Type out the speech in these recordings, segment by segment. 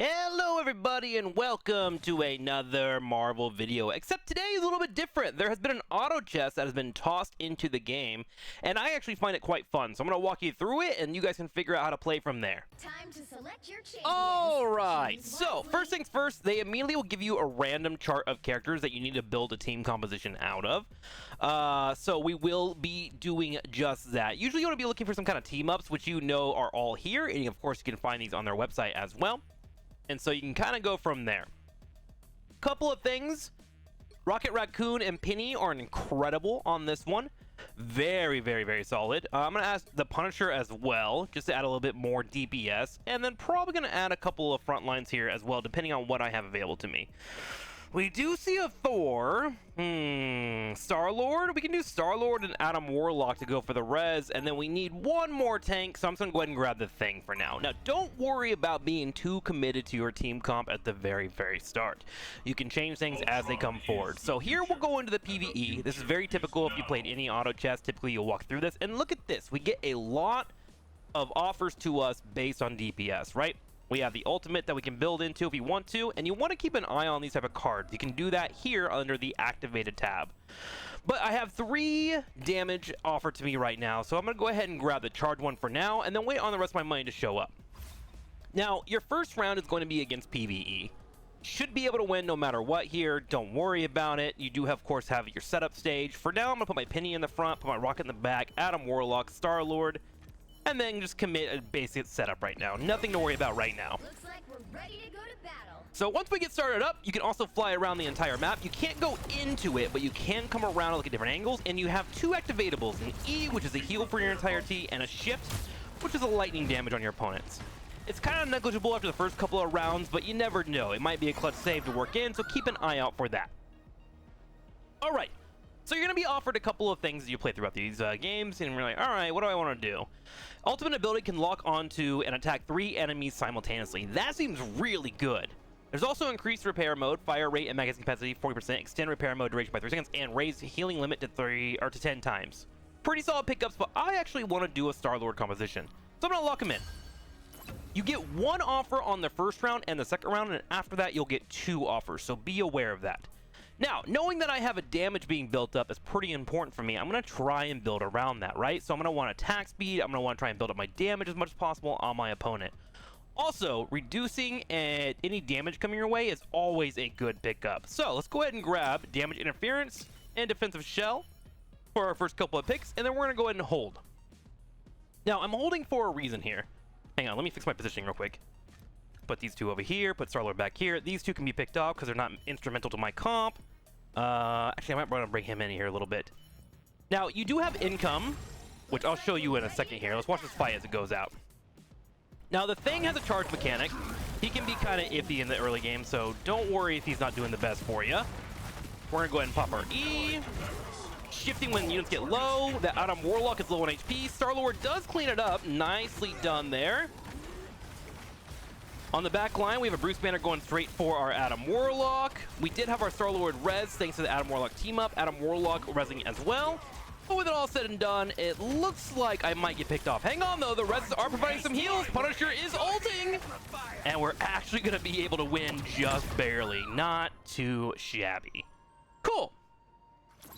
Hello everybody and welcome to another Marvel video, except today is a little bit different. There has been an auto chest that has been tossed into the game, and I actually find it quite fun. So I'm going to walk you through it, and you guys can figure out how to play from there. Time to select your champions. Alright, so first things first, they immediately will give you a random chart of characters that you need to build a team composition out of. So we will be doing just that. Usually you want to be looking for some kind of team ups, which you know are all here, and of course you can find these on their website as well. And so you can kind of go from there. Couple of things. Rocket Raccoon and Penny are incredible on this one. Very, very, very solid. I'm going to ask the Punisher as well, just to add a little bit more DPS. And then probably going to add a couple of front lines here as well, depending on what I have available to me. We do see a Thor. Star-Lord? We can do Star-Lord and Adam Warlock to go for the res, and then we need one more tank, so I'm just going to go ahead and grab the Thing for now. Now, don't worry about being too committed to your team comp at the very, very start. You can change things as they come forward. So here we'll go into the PvE. This is very typical if you played any auto chess. Typically, you'll walk through this, and look at this. We get a lot of offers to us based on DPS, right? We have the ultimate that we can build into if you want to, and you want to keep an eye on these type of cards. You can do that here under the activated tab. But I have 3 damage offered to me right now, so I'm going to go ahead and grab the charge one for now, and then wait on the rest of my money to show up. Now, your first round is going to be against PvE. Should be able to win no matter what here. Don't worry about it. You do, of course, have your setup stage. For now, I'm going to put my Penny in the front, put my Rocket in the back, Adam Warlock, Star-Lord, and then just commit a basic setup right now. Nothing to worry about right now. Looks like we're ready to go to battle. So once we get started up, you can also fly around the entire map. You can't go into it, but you can come around and look at different angles, and you have 2 activatables, an E, which is a heal for your entirety, and a shift, which is a lightning damage on your opponents. It's kind of negligible after the first couple of rounds, but you never know. It might be a clutch save to work in, so keep an eye out for that. All right. So you're going to be offered a couple of things as you play throughout these games, and you're like, all right, what do I want to do? Ultimate ability can lock onto and attack 3 enemies simultaneously. That seems really good. There's also increased repair mode, fire rate and magazine capacity 40%, extend repair mode duration by 3 seconds, and raise healing limit to 10 times. Pretty solid pickups, but I actually want to do a Star-Lord composition, so I'm going to lock him in. You get 1 offer on the first round and the second round, and after that you'll get 2 offers, so be aware of that. Now, knowing that I have a damage being built up is pretty important for me. I'm going to try and build around that, right? So I'm going to want attack speed. I'm going to want to try and build up my damage as much as possible on my opponent. Also, reducing any damage coming your way is always a good pickup. So let's go ahead and grab damage interference and defensive shell for our first couple of picks, and then we're going to go ahead and hold. Now, I'm holding for a reason here. Hang on, let me fix my positioning real quick. Put these 2 over here, put Star-Lord back here. These 2 can be picked off because they're not instrumental to my comp. Actually, I might want to bring him in here a little bit. Now, you do have income, which I'll show you in a second here. Let's watch this fight as it goes out. Now, the Thing has a charge mechanic. He can be kind of iffy in the early game, so don't worry if he's not doing the best for you. We're going to go ahead and pop our E. Shifting when units get low. That Adam Warlock is low on HP. Star-Lord does clean it up. Nicely done there. On the back line, we have a Bruce Banner going straight for our Adam Warlock. We did have our Star-Lord res thanks to the Adam Warlock team up. Adam Warlock resing as well. But with it all said and done, it looks like I might get picked off. Hang on though, the reses are providing some heals. Punisher is ulting. And we're actually going to be able to win just barely. Not too shabby. Cool.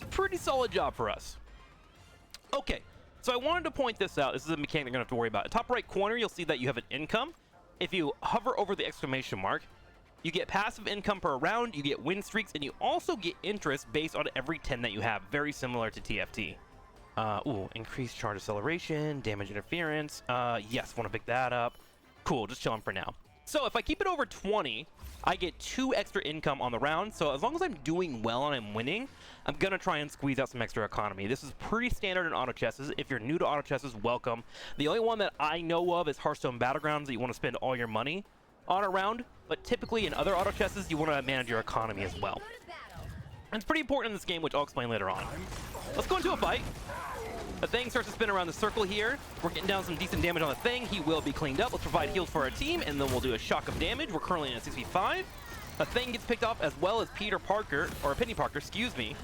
Pretty solid job for us. Okay, so I wanted to point this out. This is a mechanic you're going to have to worry about. Top right corner, you'll see that you have an income. If you hover over the exclamation mark, you get passive income per round, you get win streaks, and you also get interest based on every 10 that you have. Very similar to TFT. Increased charge acceleration, damage interference. Yes, want to pick that up. Cool, just chilling for now. So if I keep it over 20, I get 2 extra income on the round. So as long as I'm doing well and I'm winning, I'm going to try and squeeze out some extra economy. This is pretty standard in auto chesses. If you're new to auto chesses, welcome. The only one that I know of is Hearthstone Battlegrounds that you want to spend all your money on a round. But typically in other auto chesses, you want to manage your economy as well. And it's pretty important in this game, which I'll explain later on. Let's go into a fight. The Thing starts to spin around the circle here. We're getting down some decent damage on the Thing. He will be cleaned up. Let's provide heals for our team, and then we'll do a shock of damage. We're currently in a 6v5. The Thing gets picked off as well as Peter Parker, or Penny Parker, excuse me.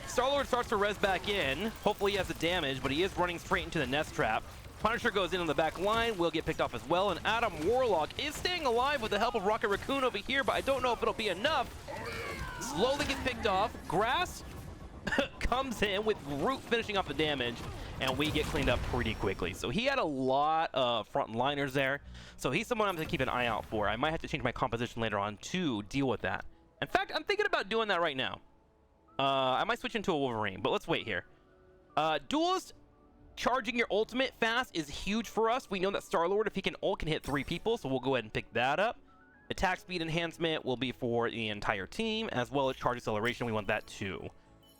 Star-Lord starts to res back in. Hopefully he has the damage, but he is running straight into the nest trap. Punisher goes in on the back line, will get picked off as well, and Adam Warlock is staying alive with the help of Rocket Raccoon over here, but I don't know if it'll be enough. Slowly gets picked off. Grass comes in with Root finishing off the damage, and we get cleaned up pretty quickly. So he had a lot of front liners there, so he's someone I'm going to keep an eye out for. I might have to change my composition later on to deal with that. In fact, I'm thinking about doing that right now. I might switch into a Wolverine, but let's wait here. Duelist, charging your ultimate fast is huge for us. We know that Star-Lord, if he can ult, can hit 3 people, so we'll go ahead and pick that up. Attack speed enhancement will be for the entire team, as well as charge acceleration. We want that too.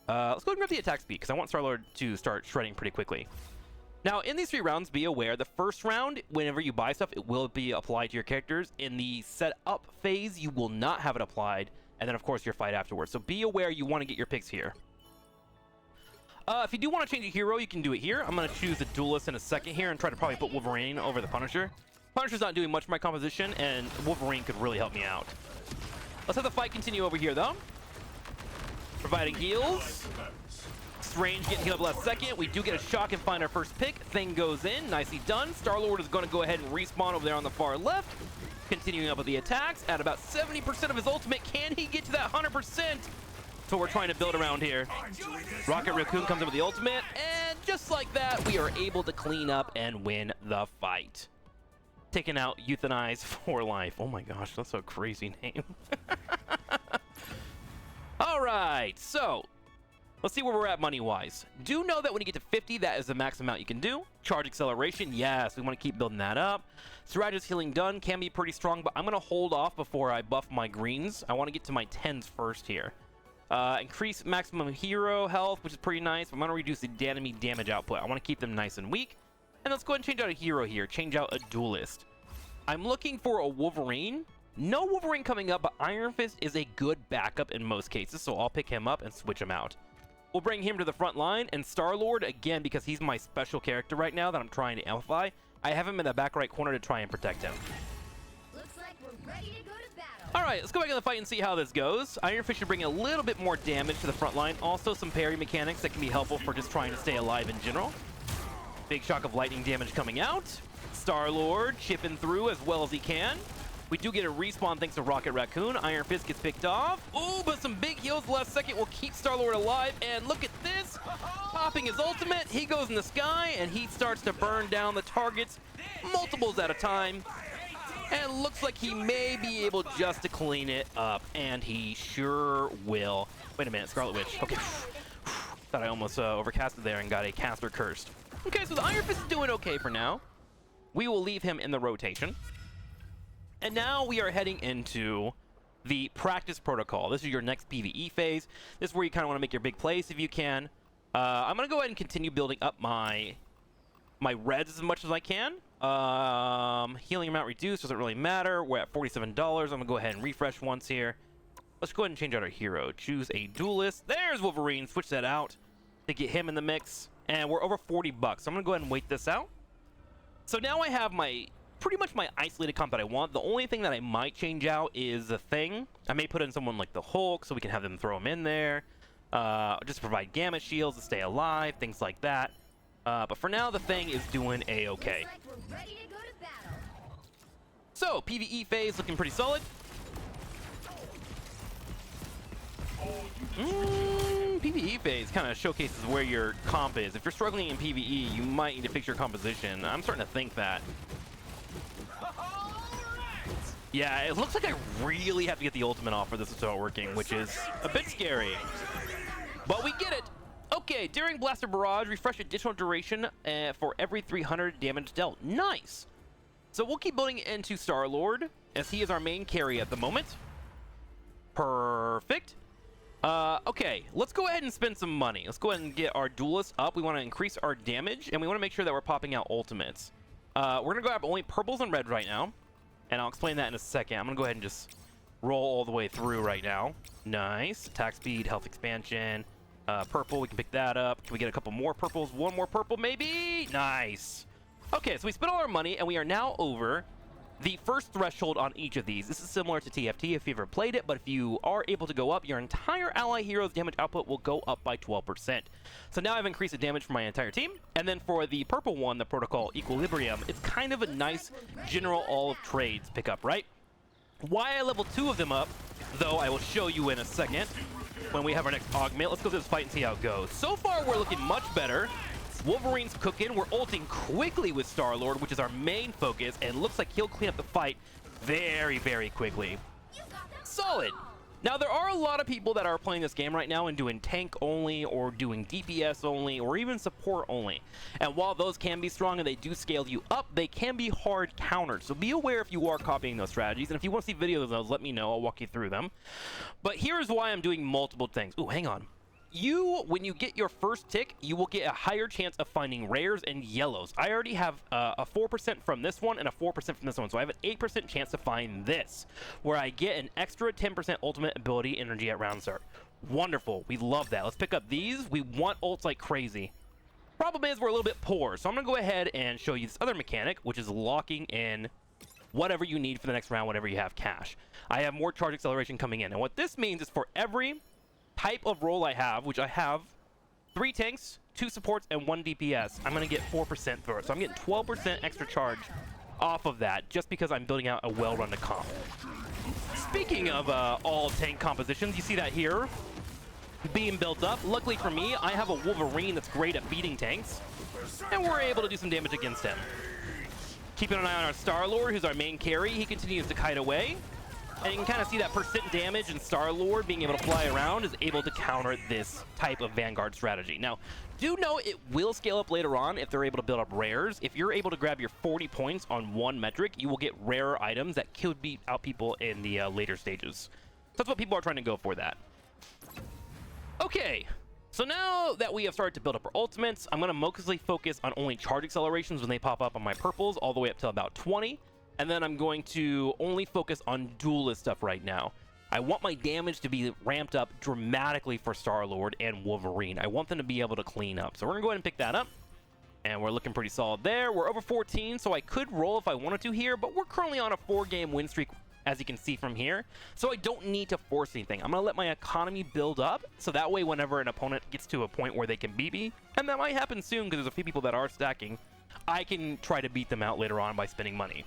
Let's go ahead and grab the attack speed, because I want Star-Lord to start shredding pretty quickly. Now, in these 3 rounds, be aware, the first round, whenever you buy stuff, it will be applied to your characters. In the setup phase, you will not have it applied, and then, of course, your fight afterwards. So be aware you want to get your picks here. If you do want to change a hero, you can do it here. I'm going to choose the Duelist in a second here and try to probably put Wolverine over the Punisher. Punisher's not doing much for my composition, and Wolverine could really help me out. Let's have the fight continue over here, though. Providing heals. Strange getting healed up last second. We do get a shock and find our first pick. Thing goes in. Nicely done. Star-Lord is going to go ahead and respawn over there on the far left. Continuing up with the attacks. At about 70% of his ultimate. Can he get to that 100%? That's what we're trying to build around here. Rocket Raccoon comes in with the ultimate, and just like that, we are able to clean up and win the fight. Taking out Euthanize for life. Oh my gosh, that's a crazy name. All right, so let's see where we're at money-wise. Do know that when you get to 50, that is the max amount you can do. Charge acceleration, yes, we want to keep building that up. Strategist healing done, can be pretty strong, but I'm going to hold off before I buff my greens. I want to get to my 10s first here. Increase maximum hero health, which is pretty nice. I'm going to reduce the enemy damage output. I want to keep them nice and weak. And let's go ahead and change out a hero here. Change out a Duelist. I'm looking for a Wolverine. No Wolverine coming up, but Iron Fist is a good backup in most cases, so I'll pick him up and switch him out. We'll bring him to the front line, and Star-Lord, again, because he's my special character right now that I'm trying to amplify, I have him in the back right corner to try and protect him. Looks like we're ready to go to battle. All right, let's go back in the fight and see how this goes. Iron Fist should bring a little bit more damage to the front line. Also, some parry mechanics that can be helpful for just trying to stay alive in general. Big shock of lightning damage coming out. Star-Lord chipping through as well as he can. We do get a respawn thanks to Rocket Raccoon. Iron Fist gets picked off. Ooh, but some big heals last second will keep Star-Lord alive. And look at this. Popping his ultimate. He goes in the sky, and he starts to burn down the targets multiples at a time. And looks like he may be able just to clean it up. And he sure will. Wait a minute, Scarlet Witch. Okay. Thought I almost overcasted there and got a caster cursed. Okay, so the Iron Fist is doing okay for now. We will leave him in the rotation. And now we are heading into the practice protocol. This is your next PvE phase. This is where you kind of want to make your big plays if you can. I'm going to go ahead and continue building up my reds as much as I can. Healing amount reduced, doesn't really matter. We're at $47. I'm going to go ahead and refresh once here. Let's go ahead and change out our hero. Choose a Duelist. There's Wolverine. Switch that out to get him in the mix. And we're over $40. So I'm going to go ahead and wait this out. So now I have pretty much my isolated comp that I want. The only thing that I might change out is the Thing. I may put in someone like the Hulk so we can have them throw him in there. Just provide gamma shields to stay alive, things like that. But for now, the Thing is doing A-okay. Looks like we're ready to go to battle. So, PvE phase looking pretty solid. PvE phase kind of showcases where your comp is. If you're struggling in PvE, you might need to fix your composition. I'm starting to think that. Yeah, it looks like I really have to get the ultimate off for this to start working, which is a bit scary. But we get it. Okay, during Blaster Barrage, refresh additional duration for every 300 damage dealt. Nice. So we'll keep building into Star-Lord, as he is our main carry at the moment. Perfect. Okay, let's go ahead and spend some money. Let's go ahead and get our Duelist up. We want to increase our damage, and we want to make sure that we're popping out ultimates. We're going to grab only purples and reds right now, and I'll explain that in a second. I'm going to go ahead and just roll all the way through right now. Nice. Attack speed, health expansion. Purple, we can pick that up. Can we get a couple more purples? One more purple, maybe? Nice. Okay, so we spent all our money, and we are now over The first threshold on each of these, this is similar to TFT if you've ever played it, but if you are able to go up, your entire ally hero's damage output will go up by 12%. So now I've increased the damage for my entire team. And then for the purple one, the protocol Equilibrium, it's kind of a nice general all of trades pickup, right? Why I level 2 of them up, though, I will show you in a second when we have our next augment. Let's go through this fight and see how it goes. So far, we're looking much better. Wolverine's cooking. We're ulting quickly with Star-Lord, which is our main focus, and looks like he'll clean up the fight very, very quickly. Solid. Now, there are a lot of people that are playing this game right now and doing tank only, or doing DPS only, or even support only. And while those can be strong and they do scale you up, they can be hard countered. So be aware if you are copying those strategies. And if you want to see videos of those, let me know. I'll walk you through them. But here's why I'm doing multiple things. Ooh, hang on. When you get your first tick, you will get a higher chance of finding rares and yellows. I already have a 4% from this one and a 4% from this one, so I have an 8% chance to find this, where I get an extra 10% ultimate ability energy at round start. Wonderful. We love that. Let's pick up these. We want ults like crazy. Problem is, we're a little bit poor, so I'm going to go ahead and show you this other mechanic, which is locking in whatever you need for the next round, whenever you have cash. I have more charge acceleration coming in, and what this means is for every type of role I have, which I have 3 tanks, 2 supports, and 1 DPS, I'm going to get 4% through it. So I'm getting 12% extra charge off of that, just because I'm building out a well-rounded comp. Speaking of all tank compositions, you see that here being built up. Luckily for me, I have a Wolverine that's great at beating tanks, and we're able to do some damage against him. Keeping an eye on our Star-Lord, who's our main carry. He continues to kite away. And you can kind of see that percent damage, and Star-Lord being able to fly around is able to counter this type of Vanguard strategy. Now, do know it will scale up later on if they're able to build up rares. If you're able to grab your 40 points on one metric, you will get rarer items that could beat out people in the later stages. That's what people are trying to go for that. Okay, so now that we have started to build up our ultimates, I'm going to mostly focus on only charge accelerations when they pop up on my purples, all the way up to about 20. And then I'm going to only focus on duelist stuff right now. I want my damage to be ramped up dramatically for Star-Lord and Wolverine. I want them to be able to clean up. So we're going to go ahead and pick that up. And we're looking pretty solid there. We're over 14, so I could roll if I wanted to here. But we're currently on a 4-game win streak, as you can see from here. So I don't need to force anything. I'm going to let my economy build up. So that way, whenever an opponent gets to a point where they can beat me, and that might happen soon because there's a few people that are stacking, I can try to beat them out later on by spending money.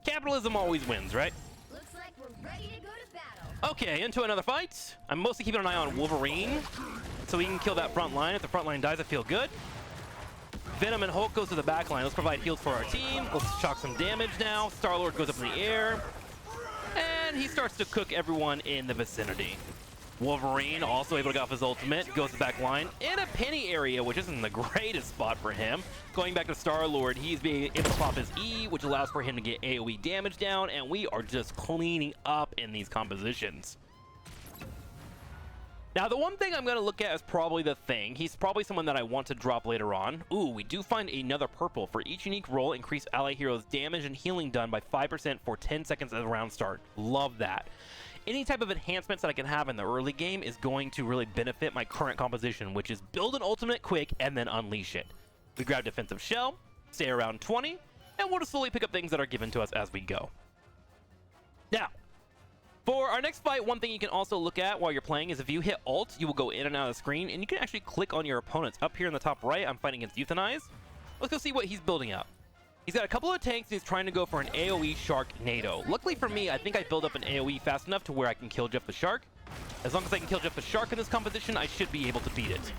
Capitalism always wins, right? Looks like we're ready to go to battle. Okay, into another fight. I'm mostly keeping an eye on Wolverine, so he can kill that front line. If the front line dies, I feel good. Venom and Hulk goes to the back line. Let's provide heals for our team. Let's shock some damage now. Star-Lord goes up in the air, and he starts to cook everyone in the vicinity. Wolverine also able to get off his ultimate, goes to the back line in a penny area, which isn't the greatest spot for him. Going back to Star-Lord, he's being able to pop his E, which allows for him to get AoE damage down, and we are just cleaning up in these compositions. Now, the one thing I'm going to look at is probably the Thing. He's probably someone that I want to drop later on. Ooh, we do find another purple. For each unique roll, increase ally heroes' damage and healing done by 5% for 10 seconds at the round start. Love that. Any type of enhancements that I can have in the early game is going to really benefit my current composition, which is build an ultimate quick and then unleash it. We grab defensive shell, stay around 20, and we'll just slowly pick up things that are given to us as we go. Now, for our next fight, one thing you can also look at while you're playing is if you hit Alt, you will go in and out of the screen, and you can actually click on your opponents. Up here in the top right, I'm fighting against Euthanize. Let's go see what he's building up. He's got a couple of tanks, and he's trying to go for an AoE Sharknado. Luckily for me, I think I built up an AoE fast enough to where I can kill Jeff the Shark. As long as I can kill Jeff the Shark in this composition, I should be able to beat it.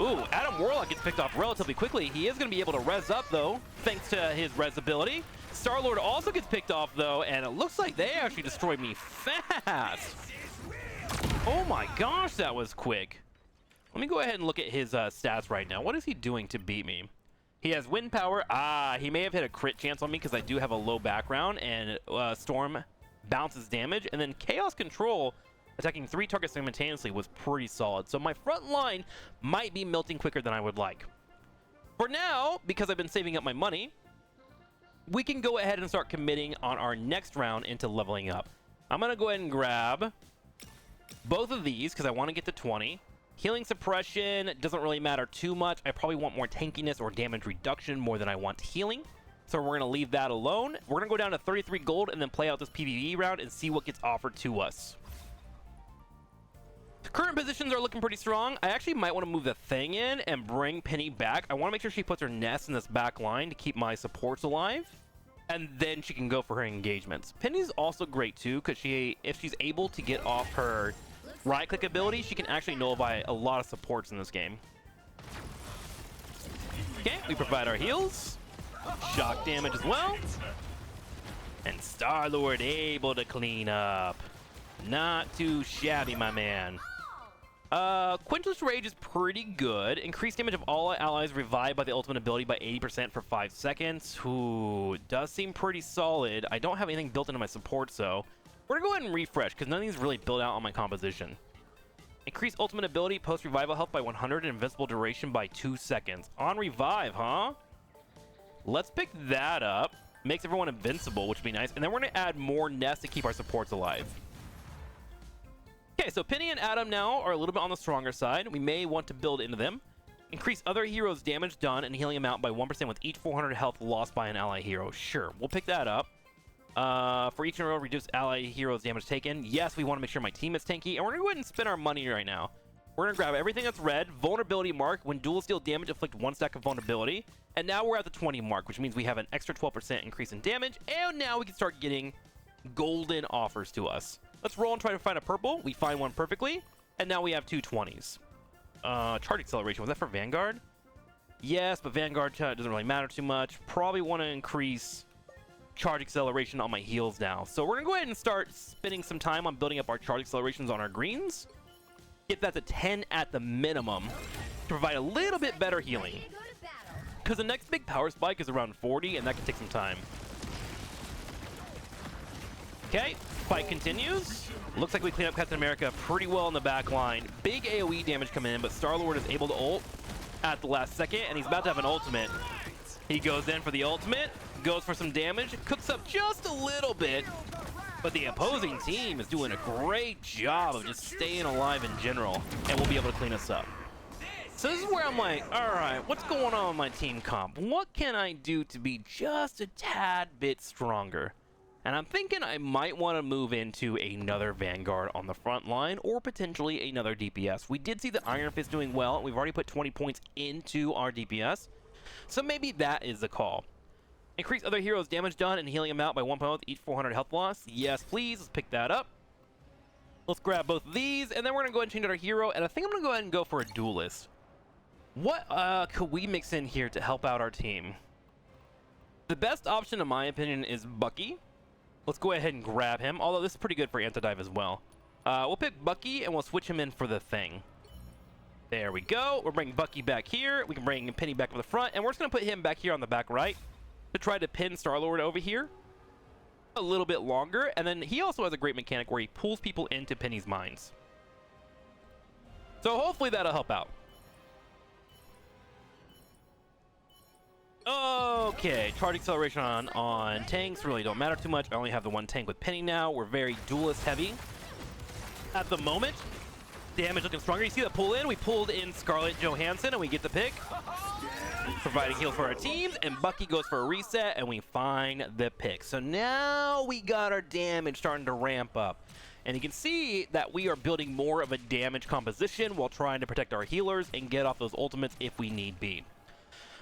Ooh, Adam Warlock gets picked off relatively quickly. He is going to be able to res up, though, thanks to his res ability. Star-Lord also gets picked off, though, and it looks like they actually destroyed me fast. Oh my gosh, that was quick. Let me go ahead and look at his stats right now. What is he doing to beat me? He has wind power. He may have hit a crit chance on me because I do have a low background, and Storm bounces damage. And then Chaos Control, attacking 3 targets simultaneously, was pretty solid. So my front line might be melting quicker than I would like. For now, because I've been saving up my money, we can go ahead and start committing on our next round into leveling up. I'm going to go ahead and grab both of these because I want to get to 20. Healing suppression doesn't really matter too much. I probably want more tankiness or damage reduction more than I want healing. So we're going to leave that alone. We're going to go down to 33 gold and then play out this PvE round and see what gets offered to us. The current positions are looking pretty strong. I actually might want to move the thing in and bring Penny back. I want to make sure she puts her nest in this back line to keep my supports alive. And then she can go for her engagements. Penny's also great too, because if she's able to get off her right-click ability, she can actually nullify a lot of supports in this game. Okay, we provide our heals. Shock damage as well. And Star-Lord able to clean up. Not too shabby, my man. Quenchless Rage is pretty good. Increased damage of all allies revived by the ultimate ability by 80% for 5 seconds. Ooh, does seem pretty solid. I don't have anything built into my support, so we're gonna go ahead and refresh because none of these really build out on my composition. Increase ultimate ability post revival health by 100 and invincible duration by 2 seconds. On revive, huh? Let's pick that up. Makes everyone invincible, which would be nice. And then we're gonna add more nests to keep our supports alive. Okay, so Penny and Adam now are a little bit on the stronger side. We may want to build into them. Increase other heroes' damage done and healing amount by 1% with each 400 health lost by an ally hero. Sure, we'll pick that up. For each hero, reduce ally heroes' damage taken. Yes, we want to make sure my team is tanky. And we're going to go ahead and spend our money right now. We're going to grab everything that's red. Vulnerability mark. When dual steal damage, inflict 1 stack of vulnerability. And now we're at the 20 mark, which means we have an extra 12% increase in damage. And now we can start getting golden offers to us. Let's roll and try to find a purple. We find one perfectly. And now we have 2 20s. Charge acceleration. Was that for Vanguard? Yes, but Vanguard doesn't really matter too much. Probably want to increase charge acceleration on my heals now. So we're going to go ahead and start spending some time on building up our charge accelerations on our greens. Get that to 10 at the minimum to provide a little bit better healing. Because the next big power spike is around 40, and that can take some time. Okay, fight continues. Looks like we clean up Captain America pretty well in the back line. Big AoE damage coming in, but Star-Lord is able to ult at the last second, and he's about to have an ultimate. He goes in for the ultimate, goes for some damage, cooks up just a little bit, but the opposing team is doing a great job of just staying alive in general, and we'll be able to clean us up. So this is where I'm like, all right, what's going on with my team comp? What can I do to be just a tad bit stronger? And I'm thinking I might want to move into another Vanguard on the front line, or potentially another DPS. We did see the Iron Fist doing well. We've already put 20 points into our DPS. So maybe that is the call. Increase other heroes' damage done and healing amount by 1 point with each 400 health loss. Yes, please. Let's pick that up. Let's grab both of these, and then we're going to go ahead and change out our hero. And I think I'm going to go ahead and go for a duelist. What could we mix in here to help out our team? The best option, in my opinion, is Bucky. Let's go ahead and grab him, although this is pretty good for anti-dive as well. We'll pick Bucky, and we'll switch him in for the thing. There we go. We'll bring Bucky back here. We can bring Penny back to the front, and we're just going to put him back here on the back right to try to pin Star-Lord over here a little bit longer. And then he also has a great mechanic where he pulls people into Penny's mines. So hopefully that'll help out. Okay, charge acceleration on tanks really don't matter too much. I only have the 1 tank with Penny now. We're very duelist heavy at the moment. Damage looking stronger. You see the pull in? We pulled in Scarlett Johansson and we get the pick. Providing heal for our teams, and Bucky goes for a reset and we find the pick. So now we got our damage starting to ramp up. And you can see that we are building more of a damage composition while trying to protect our healers and get off those ultimates if we need be.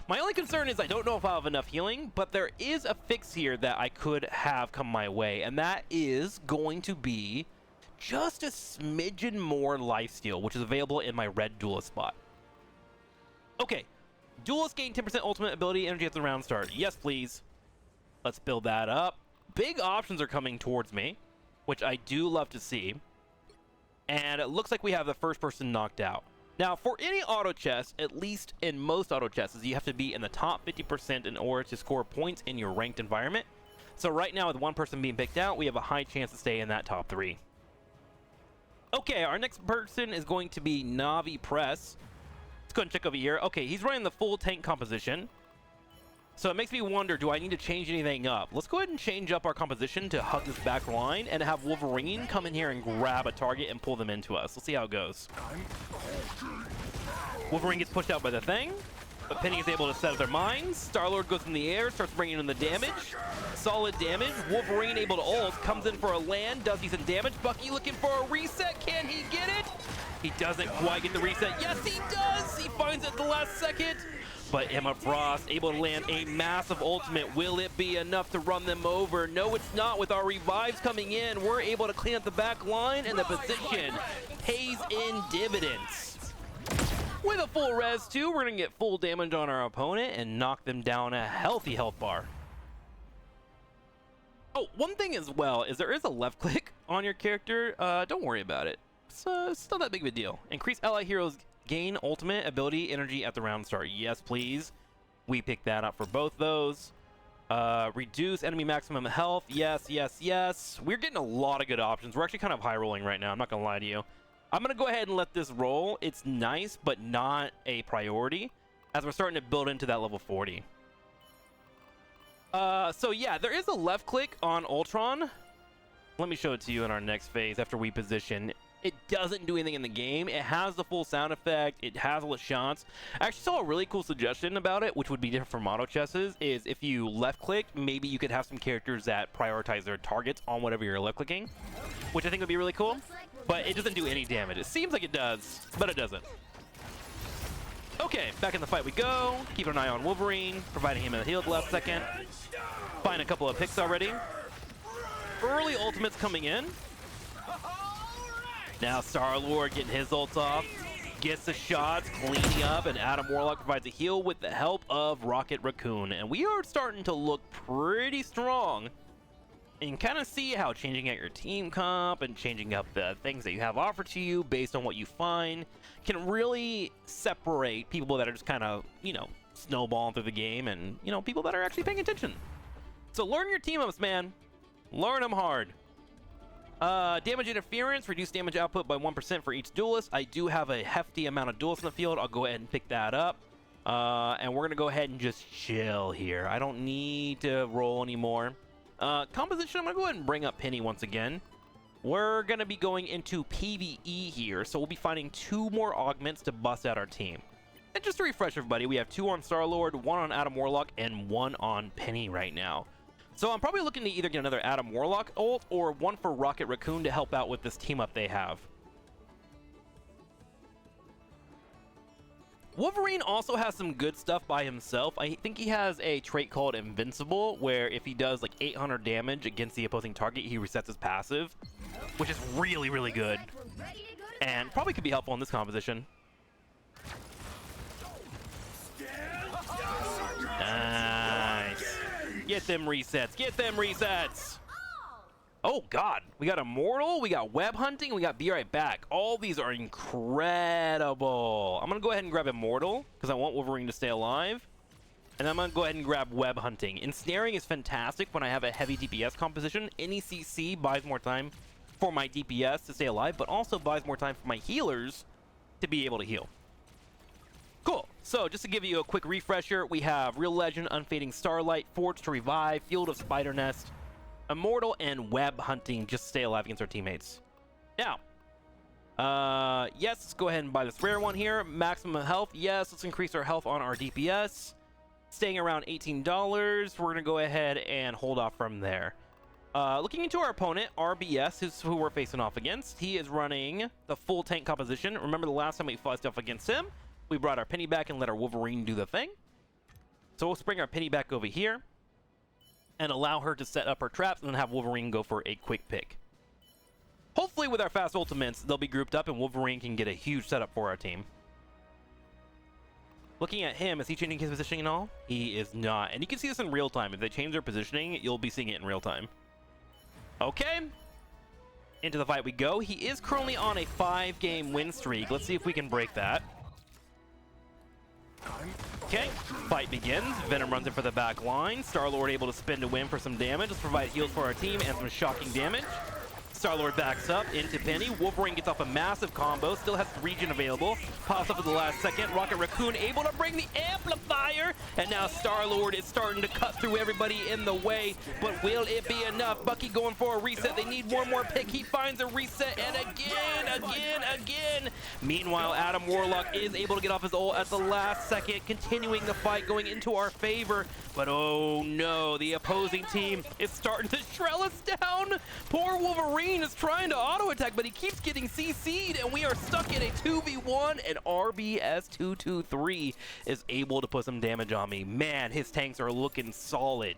My only concern is I don't know if I'll have enough healing, but there is a fix here that I could have come my way, and that is going to be just a smidgen more lifesteal, which is available in my red duelist spot. Okay, duelist gain 10% ultimate ability energy at the round start. Yes, please. Let's build that up. Big options are coming towards me, which I do love to see. And it looks like we have the first person knocked out. Now, for any auto chest, at least in most auto chests, you have to be in the top 50% in order to score points in your ranked environment. So right now, with one person being picked out, we have a high chance to stay in that top 3. Okay, our next person is going to be Navi Press. Let's go and check over here. Okay, he's running the full tank composition. So it makes me wonder, do I need to change anything up? Let's go ahead and change up our composition to hug this back line and have Wolverine come in here and grab a target and pull them into us. Let's see how it goes. Wolverine gets pushed out by the thing. But Penny is able to set up their mines. Star-Lord goes in the air, starts bringing in the damage. Solid damage. Wolverine able to ult, comes in for a land, does decent damage. Bucky looking for a reset. Can he get it? He doesn't quite get the reset. Yes, he does! He finds it at the last second. But Emma Frost able to land a massive ultimate. Will it be enough to run them over? No, it's not. With our revives coming in, we're able to clean up the back line, and the position pays in dividends. With a full res too, we're gonna get full damage on our opponent and knock them down a healthy health bar. Oh, one thing as well is there is a left click on your character. Don't worry about it. It's not that big of a deal. Increase ally heroes gain ultimate ability energy at the round start. Yes, please. We picked that up for both those. Reduce enemy maximum health. Yes, yes, yes. We're getting a lot of good options. We're actually kind of high rolling right now. I'm not gonna lie to you. I'm gonna go ahead and let this roll. It's nice, but not a priority, as we're starting to build into that level 40. So yeah, there is a left click on Ultron. Let me show it to you in our next phase after we position. It doesn't do anything in the game. It has the full sound effect. It has all the shots. I actually saw a really cool suggestion about it, which would be different from auto chesses, is if you left click, maybe you could have some characters that prioritize their targets on whatever you're left clicking, which I think would be really cool. But it doesn't do any damage. It seems like it does, but it doesn't. Okay, back in the fight we go. Keep an eye on Wolverine, providing him a heal at the last second. Find a couple of picks already. Early ultimates coming in. Now Star-Lord getting his ult off. Gets the shots, cleaning up, and Adam Warlock provides a heal with the help of Rocket Raccoon. And we are starting to look pretty strong. And kind of see how changing out your team comp and changing up the things that you have offered to you based on what you find can really separate people that are just kind of, you know, snowballing through the game and, you know, people that are actually paying attention. So learn your team ups, man. Learn them hard. Damage interference, reduce damage output by 1% for each duelist. I do have a hefty amount of duelists in the field. I'll go ahead and pick that up. And we're going to go ahead and just chill here. I don't need to roll anymore. Composition, I'm going to go ahead and bring up Penny once again. We're going to be going into PvE here, so we'll be finding 2 more augments to bust out our team. And just to refresh everybody, we have 2 on Star-Lord, 1 on Adam Warlock, and 1 on Penny right now. So I'm probably looking to either get another Adam Warlock ult or 1 for Rocket Raccoon to help out with this team up they have. Wolverine also has some good stuff by himself. I think he has a trait called Invincible, where if he does like 800 damage against the opposing target, he resets his passive, which is really, really good. And probably could be helpful in this composition. Nice. Get them resets. Get them resets. Oh, God. We got Immortal, we got Web Hunting, we got Be Right Back. All these are incredible. I'm going to go ahead and grab Immortal because I want Wolverine to stay alive. And I'm going to go ahead and grab Web Hunting. Ensnaring is fantastic when I have a heavy DPS composition. Any CC buys more time for my DPS to stay alive, but also buys more time for my healers to be able to heal. Cool. So just to give you a quick refresher, we have Real Legend, Unfading Starlight, Forge to Revive, Field of Spider Nest, Immortal, and Web Hunting just to stay alive against our teammates. Now, yes, let's go ahead and buy this rare one here. Maximum health, yes, let's increase our health on our DPS. Staying around $18, we're going to go ahead and hold off from there. Looking into our opponent, RBS, is who we're facing off against. He is running the full tank composition. Remember the last time we fought stuff against him? We brought our Penny back and let our Wolverine do the thing. So we'll bring our Penny back over here and allow her to set up her traps and then have Wolverine go for a quick pick. Hopefully with our fast ultimates, they'll be grouped up and Wolverine can get a huge setup for our team. Looking at him, is he changing his positioning at all? He is not. And you can see this in real time. If they change their positioning, you'll be seeing it in real time. Okay. Into the fight we go. He is currently on a 5-game win streak. Let's see if we can break that. Okay, fight begins. Venom runs in for the back line. Star-Lord able to spin to win for some damage. Let's provide heals for our team and some shocking damage. Star-Lord backs up into Penny. Wolverine gets off a massive combo, still has regen available. Pops up at the last second. Rocket Raccoon able to bring the amplifier. And now Star-Lord is starting to cut through everybody in the way. But will it be enough? Bucky going for a reset. They need one more pick. He finds a reset. And again. Meanwhile, Adam Warlock is able to get off his ult at the last second, continuing the fight going into our favor. But oh no, the opposing team is starting to shell us down. Poor Wolverine is trying to auto attack, but he keeps getting CC'd, and we are stuck in a 2v1, and RBS223 is able to put some damage on me. Man, his tanks are looking solid.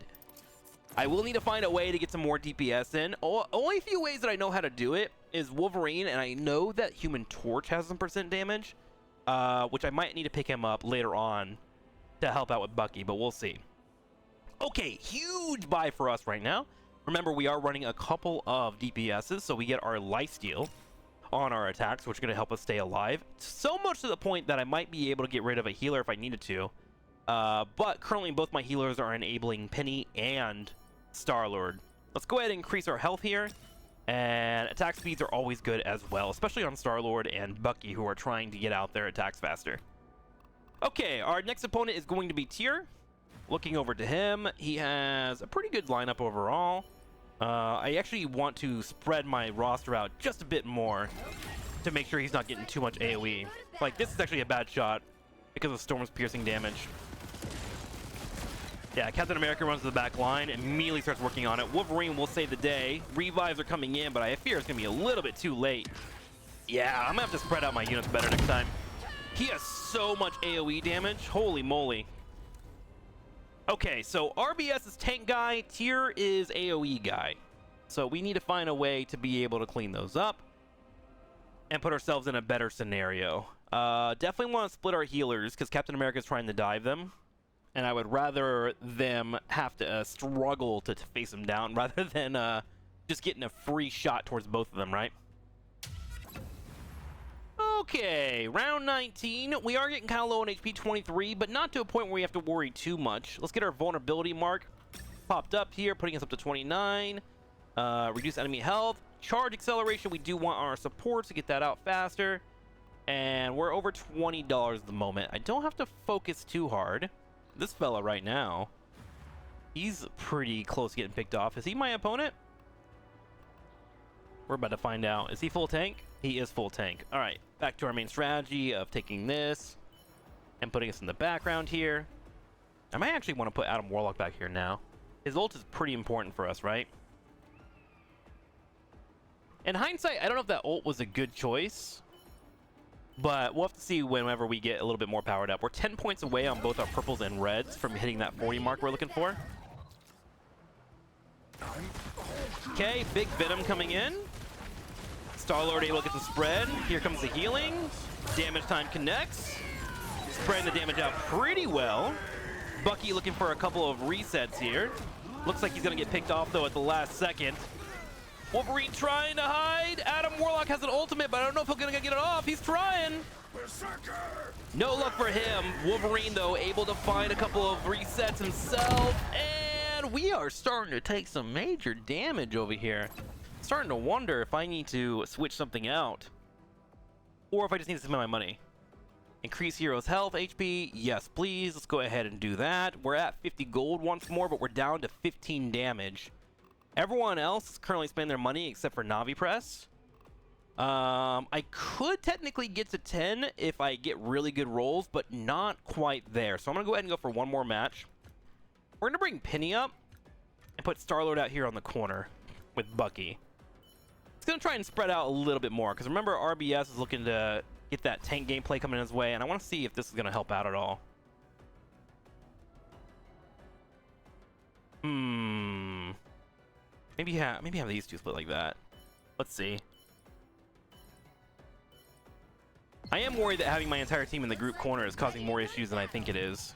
I will need to find a way to get some more DPS in. Only few ways that I know how to do it is Wolverine, and I know that Human Torch has some percent damage, which I might need to pick him up later on to help out with Bucky, but we'll see. Okay, huge buy for us right now. Remember, we are running a couple of DPSs, so we get our lifesteal on our attacks, which are going to help us stay alive. So much to the point that I might be able to get rid of a healer if I needed to. But currently, both my healers are enabling Penny and Star-Lord. Let's go ahead and increase our health here. And attack speeds are always good as well, especially on Star-Lord and Bucky, who are trying to get out their attacks faster. Okay, our next opponent is going to be TrikSlyr. Looking over to him, he has a pretty good lineup overall. I actually want to spread my roster out just a bit more to make sure he's not getting too much AoE. Like, this is actually a bad shot because of Storm's piercing damage. Yeah, Captain America runs to the back line and immediately starts working on it. Wolverine will save the day. Revives are coming in, but I fear it's going to be a little bit too late. Yeah, I'm going to have to spread out my units better next time. He has so much AoE damage. Holy moly. Okay, so RBS is tank guy, TrikSlyr is AoE guy. So we need to find a way to be able to clean those up and put ourselves in a better scenario. Definitely want to split our healers because Captain America is trying to dive them. And I would rather them have to struggle to face them down rather than just getting a free shot towards both of them, right? Okay, round 19. We are getting kind of low on HP, 23, but not to a point where we have to worry too much. Let's get our vulnerability mark popped up here, putting us up to 29. Reduce enemy health. Charge acceleration, we do want our support to get that out faster. And we're over $20 at the moment. I don't have to focus too hard. This fella right now, he's pretty close to getting picked off. Is he my opponent? We're about to find out. Is he full tank? He is full tank. All right, back to our main strategy of taking this and putting us in the background here. I might actually want to put Adam Warlock back here now. His ult is pretty important for us, right? In hindsight, I don't know if that ult was a good choice, but we'll have to see whenever we get a little bit more powered up. We're 10 points away on both our purples and reds from hitting that 40 mark we're looking for. Okay, big Venom coming in. Star-Lord able to get the spread. Here comes the healing. Damage time connects. Spreading the damage out pretty well. Bucky looking for a couple of resets here. Looks like he's going to get picked off, though, at the last second. Wolverine trying to hide. Adam Warlock has an ultimate, but I don't know if he's going to get it off. He's trying. No luck for him. Wolverine, though, able to find a couple of resets himself. And we are starting to take some major damage over here. Starting to wonder if I need to switch something out or if I just need to spend my money. Increase heroes health HP, yes please, let's go ahead and do that. We're at 50 gold once more, but we're down to 15 damage. Everyone else is currently spending their money except for Navi Press. I could technically get to 10 if I get really good rolls, but not quite there. So I'm gonna go ahead and go for one more match. We're gonna bring Penny up and put Star-Lord out here on the corner with Bucky. It's going to try and spread out a little bit more, because remember, RBS is looking to get that tank gameplay coming his way, and I want to see if this is going to help out at all. Maybe have these two split like that. Let's see. I am worried that having my entire team in the group corner is causing more issues than I think it is.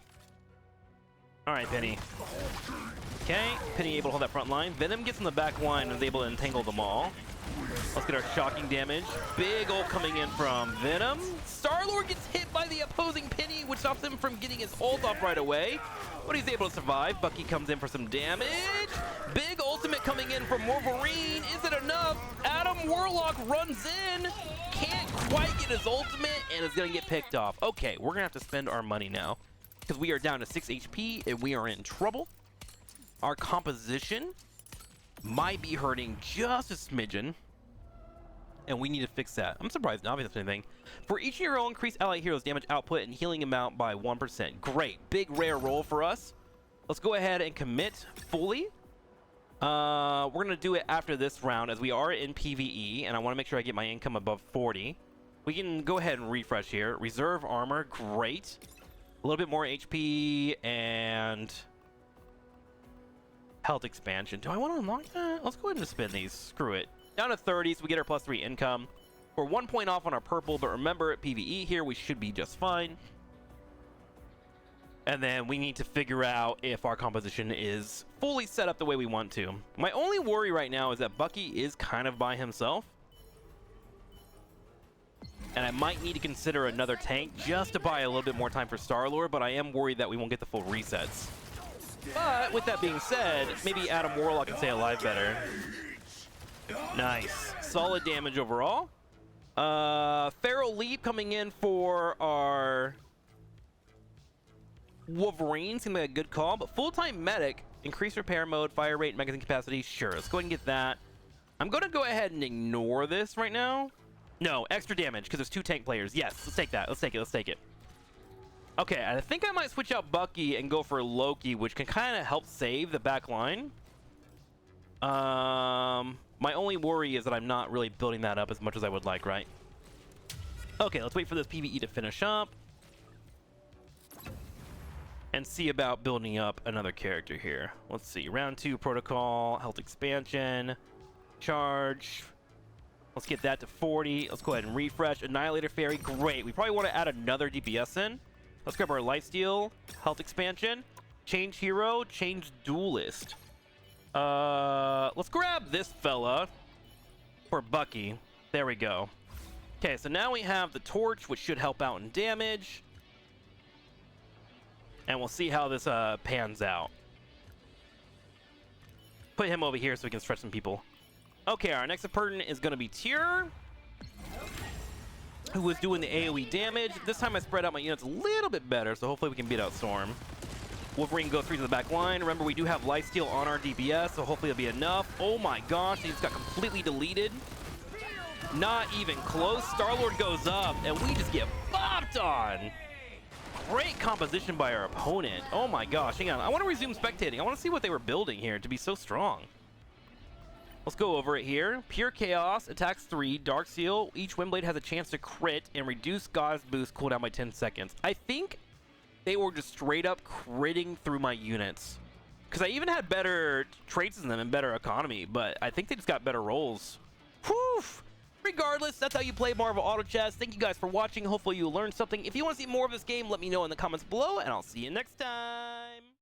All right, Penny. Okay, Penny able to hold that front line. Venom gets in the back line and is able to entangle them all. Let's get our shocking damage. Big ult coming in from Venom. Star-Lord gets hit by the opposing Penny, which stops him from getting his ult off right away. But he's able to survive. Bucky comes in for some damage. Big ultimate coming in from Wolverine. Is it enough? Adam Warlock runs in, can't quite get his ultimate, and is gonna get picked off. Okay, we're gonna have to spend our money now because we are down to 6 HP and we are in trouble. Our composition might be hurting just a smidgen, and we need to fix that. I'm surprised Navi doesn't anything. For each hero, increase ally heroes damage output and healing amount by 1%. Great, big rare roll for us. Let's go ahead and commit fully. We're gonna do it after this round as we are in PvE, and I want to make sure I get my income above 40. We can go ahead and refresh here. Reserve armor, great. A little bit more HP and health expansion. Do I want to unlock that? Let's go ahead and spin these. Screw it. Down to 30, so we get our +3 income. We're 1 point off on our purple, but remember, at PvE here, we should be just fine. And then we need to figure out if our composition is fully set up the way we want to. My only worry right now is that Bucky is kind of by himself. And I might need to consider another tank just to buy a little bit more time for TrikSlyr, but I am worried that we won't get the full resets. But with that being said, maybe Adam Warlock can stay alive better. Nice. Solid damage overall. Feral Leap coming in for our Wolverine seemed like a good call, but full-time medic, increase repair mode, fire rate, magazine capacity. Sure, let's go ahead and get that. I'm going to go ahead and ignore this right now. No, extra damage because there's 2 tank players. Yes, let's take that. Let's take it. Let's take it. Okay, I think I might switch out Bucky and go for Loki, which can kind of help save the back line. My only worry is that I'm not really building that up as much as I would like, right? Okay, let's wait for this PvE to finish up and see about building up another character here. Let's see, round 2 protocol, health expansion, charge. Let's get that to 40. Let's go ahead and refresh. Annihilator Fairy, great. We probably want to add another DPS in. Let's grab our lifesteal, health expansion, change hero, change duelist. Let's grab this fella for Bucky. There we go. Okay, so now we have the torch, which should help out in damage. And we'll see how this pans out. Put him over here so we can stretch some people. Okay, our next opponent is going to be Tyr, who was doing the AoE damage. This time I spread out my units a little bit better, so hopefully we can beat out Storm. Wolverine goes through to the back line. Remember, we do have lifesteal on our DPS, so hopefully it'll be enough. Oh my gosh, he just got completely deleted. Not even close. Star-Lord goes up, and we just get bopped on. Great composition by our opponent. Oh my gosh, hang on. I want to resume spectating. I want to see what they were building here to be so strong. Let's go over it here. Pure Chaos, attacks 3, Dark Seal. Each Windblade has a chance to crit and reduce God's boost cooldown by 10 seconds. I think they were just straight up critting through my units. Because I even had better traits than them and better economy, but I think they just got better rolls. Whew! Regardless, that's how you play Marvel Auto Chess. Thank you guys for watching. Hopefully you learned something. If you want to see more of this game, let me know in the comments below, and I'll see you next time.